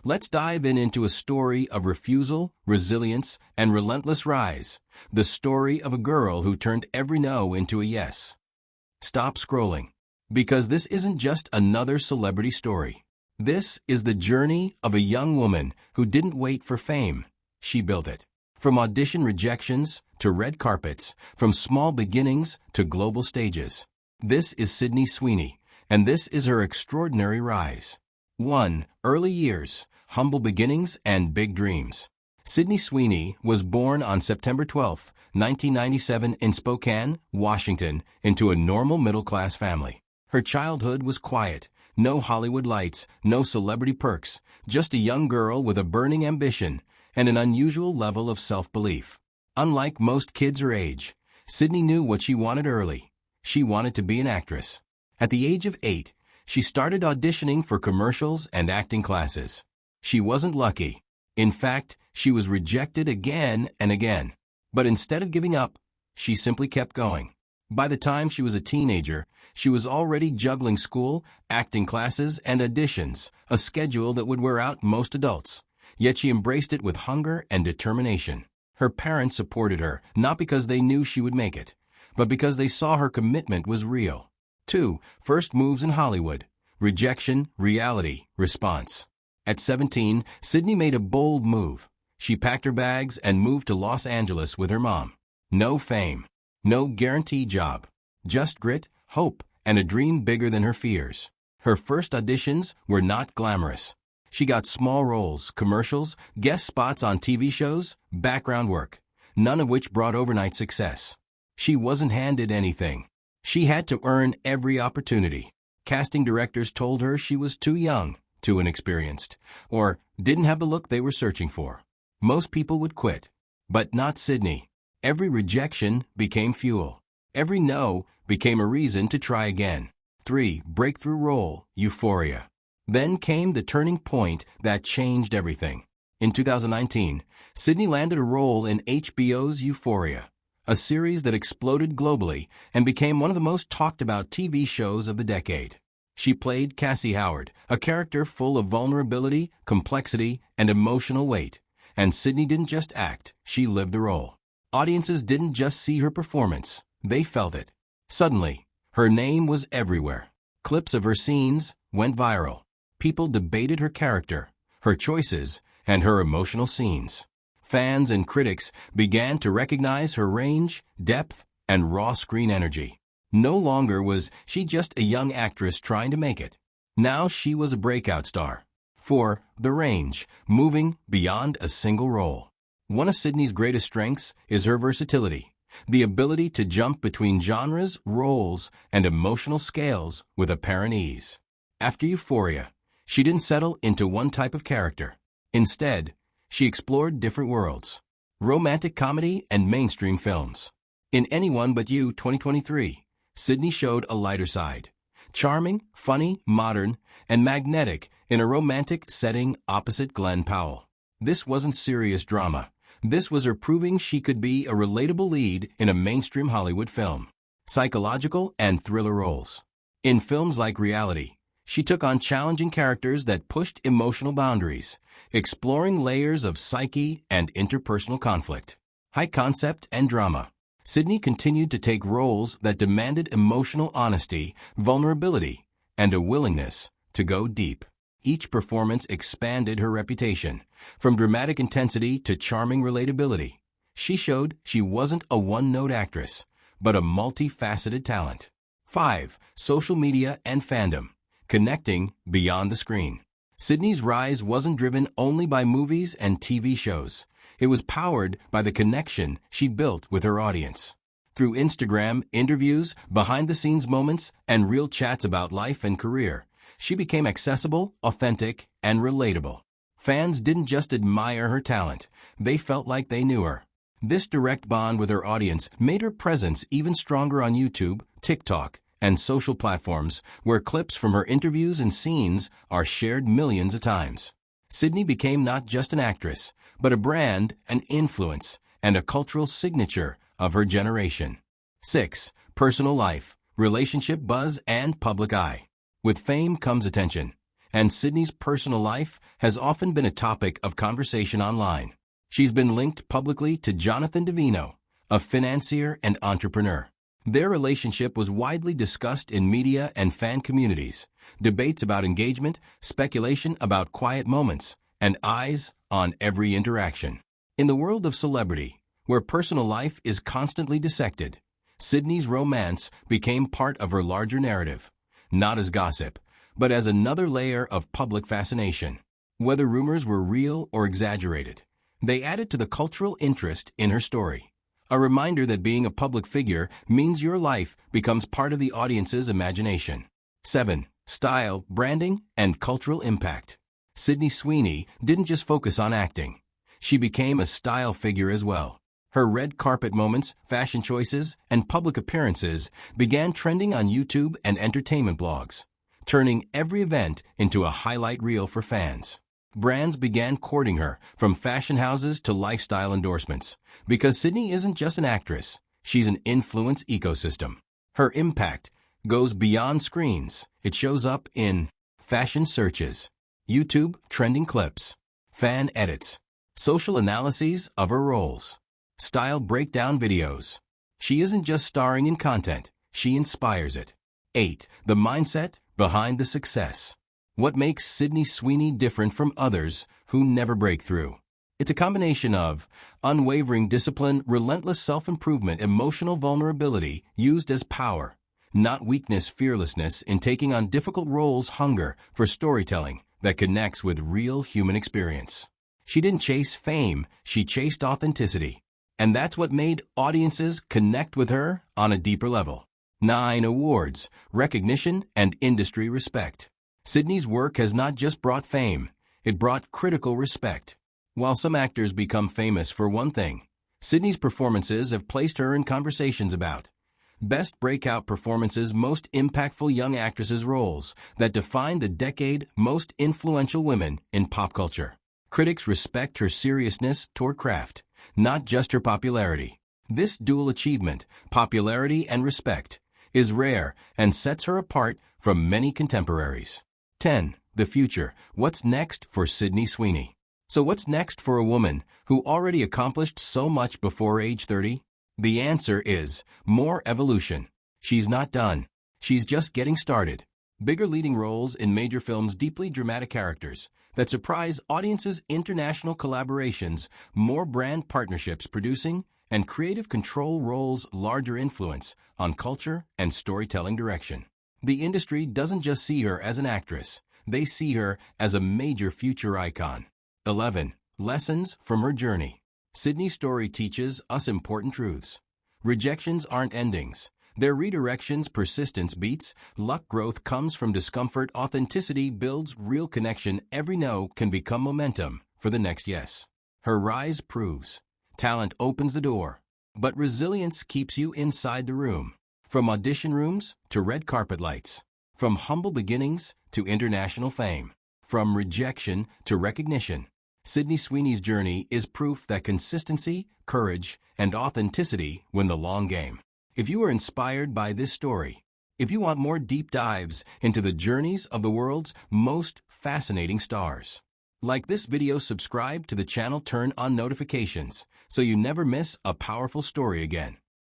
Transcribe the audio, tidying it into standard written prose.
Let's dive into a story of refusal, resilience, and relentless rise. The story of a girl who turned every no into a yes. Stop scrolling. Because this isn't just another celebrity story. This is the journey of a young woman who didn't wait for fame. She built it. From audition rejections to red carpets, from small beginnings to global stages. This is Sydney Sweeney, and this is her extraordinary rise. 1. Early years, humble beginnings, and big dreams. Sydney Sweeney was born on September 12, 1997 in Spokane, Washington, into a normal middle-class family. Her childhood was quiet. No Hollywood lights, no celebrity perks, just a young girl with a burning ambition and an unusual level of self-belief. Unlike most kids her age, Sydney knew what she wanted early. She wanted to be an actress. At the age of 8, she started auditioning for commercials and acting classes. She wasn't lucky. In fact, she was rejected again and again. But instead of giving up, she simply kept going. By the time she was a teenager, she was already juggling school, acting classes, and auditions, a schedule that would wear out most adults. Yet she embraced it with hunger and determination. Her parents supported her, not because they knew she would make it, but because they saw her commitment was real. 2. First moves in Hollywood. Rejection, reality, response. At 17, Sydney made a bold move. She packed her bags and moved to Los Angeles with her mom. No fame. No guaranteed job. Just grit, hope, and a dream bigger than her fears. Her first auditions were not glamorous. She got small roles, commercials, guest spots on TV shows, background work, none of which brought overnight success. She wasn't handed anything. She had to earn every opportunity. Casting directors told her she was too young, too inexperienced, or didn't have the look they were searching for. Most people would quit, but not Sydney. Every rejection became fuel. Every no became a reason to try again. 3. Breakthrough role, Euphoria. Then came the turning point that changed everything. In 2019, Sydney landed a role in HBO's Euphoria, a series that exploded globally and became one of the most talked about TV shows of the decade. She played Cassie Howard, a character full of vulnerability, complexity, and emotional weight. And Sydney didn't just act, she lived the role. Audiences didn't just see her performance, they felt it. Suddenly, her name was everywhere. Clips of her scenes went viral. People debated her character, her choices, and her emotional scenes. Fans and critics began to recognize her range, depth, and raw screen energy. No longer was she just a young actress trying to make it. Now she was a breakout star. 4. The range, moving beyond a single role. One of Sydney's greatest strengths is her versatility, the ability to jump between genres, roles, and emotional scales with apparent ease. After Euphoria, she didn't settle into one type of character. Instead, she explored different worlds, romantic comedy and mainstream films. In Anyone But You 2023, Sydney showed a lighter side. Charming, funny, modern, and magnetic in a romantic setting opposite Glenn Powell. This wasn't serious drama. This was her proving she could be a relatable lead in a mainstream Hollywood film. Psychological and thriller roles. In films like Reality, she took on challenging characters that pushed emotional boundaries, exploring layers of psyche and interpersonal conflict. High concept and drama. Sydney continued to take roles that demanded emotional honesty, vulnerability, and a willingness to go deep. Each performance expanded her reputation, from dramatic intensity to charming relatability. She showed she wasn't a one-note actress, but a multifaceted talent. 5. Social media and fandom. Connecting beyond the screen. Sydney's rise wasn't driven only by movies and TV shows. It was powered by the connection she built with her audience. Through Instagram, interviews, behind-the-scenes moments, and real chats about life and career, she became accessible, authentic, and relatable. Fans didn't just admire her talent, they felt like they knew her. This direct bond with her audience made her presence even stronger on YouTube, TikTok, and social platforms where clips from her interviews and scenes are shared millions of times. Sydney became not just an actress, but a brand, an influence, and a cultural signature of her generation. 6. Personal life, relationship buzz, and public eye. With fame comes attention, and Sydney's personal life has often been a topic of conversation online. She's been linked publicly to Jonathan Davino, a financier and entrepreneur. Their relationship was widely discussed in media and fan communities, debates about engagement, speculation about quiet moments, and eyes on every interaction. In the world of celebrity, where personal life is constantly dissected, Sydney's romance became part of her larger narrative, not as gossip, but as another layer of public fascination. Whether rumors were real or exaggerated, they added to the cultural interest in her story. A reminder that being a public figure means your life becomes part of the audience's imagination. 7. Style, branding, and cultural impact. Sydney Sweeney didn't just focus on acting. She became a style figure as well. Her red carpet moments, fashion choices, and public appearances began trending on YouTube and entertainment blogs, turning every event into a highlight reel for fans. Brands began courting her, from fashion houses to lifestyle endorsements, because Sydney isn't just an actress, she's an influence ecosystem. Her impact goes beyond screens. It shows up in fashion searches, YouTube trending clips, fan edits, social analyses of her roles, style breakdown videos. She isn't just starring in content, she inspires it. 8. The mindset behind the success. What makes Sydney Sweeney different from others who never break through? It's a combination of unwavering discipline, relentless self-improvement, emotional vulnerability used as power, not weakness, fearlessness in taking on difficult roles, hunger for storytelling that connects with real human experience. She didn't chase fame, she chased authenticity. And that's what made audiences connect with her on a deeper level. 9. Awards, recognition, and industry respect. Sydney's work has not just brought fame, it brought critical respect. While some actors become famous for one thing, Sydney's performances have placed her in conversations about best breakout performances, most impactful young actresses roles that define the decade, most influential women in pop culture. Critics respect her seriousness toward craft, not just her popularity. This dual achievement, popularity and respect, is rare and sets her apart from many contemporaries. 10. The future. What's next for Sydney Sweeney? So what's next for a woman who already accomplished so much before age 30? The answer is more evolution. She's not done. She's just getting started. Bigger leading roles in major films, deeply dramatic characters that surprise audiences, international collaborations, more brand partnerships producing, and creative control roles, larger influence on culture and storytelling direction. The industry doesn't just see her as an actress, they see her as a major future icon. 11. Lessons from her journey. Sydney's story teaches us important truths. Rejections aren't endings. They're redirections, persistence beats, luck. Growth comes from discomfort, authenticity builds real connection. Every no can become momentum for the next yes. Her rise proves talent opens the door, but resilience keeps you inside the room. From audition rooms to red carpet lights, from humble beginnings to international fame, from rejection to recognition, Sydney Sweeney's journey is proof that consistency, courage, and authenticity win the long game. If you are inspired by this story, if you want more deep dives into the journeys of the world's most fascinating stars, like this video, subscribe to the channel, turn on notifications so you never miss a powerful story again.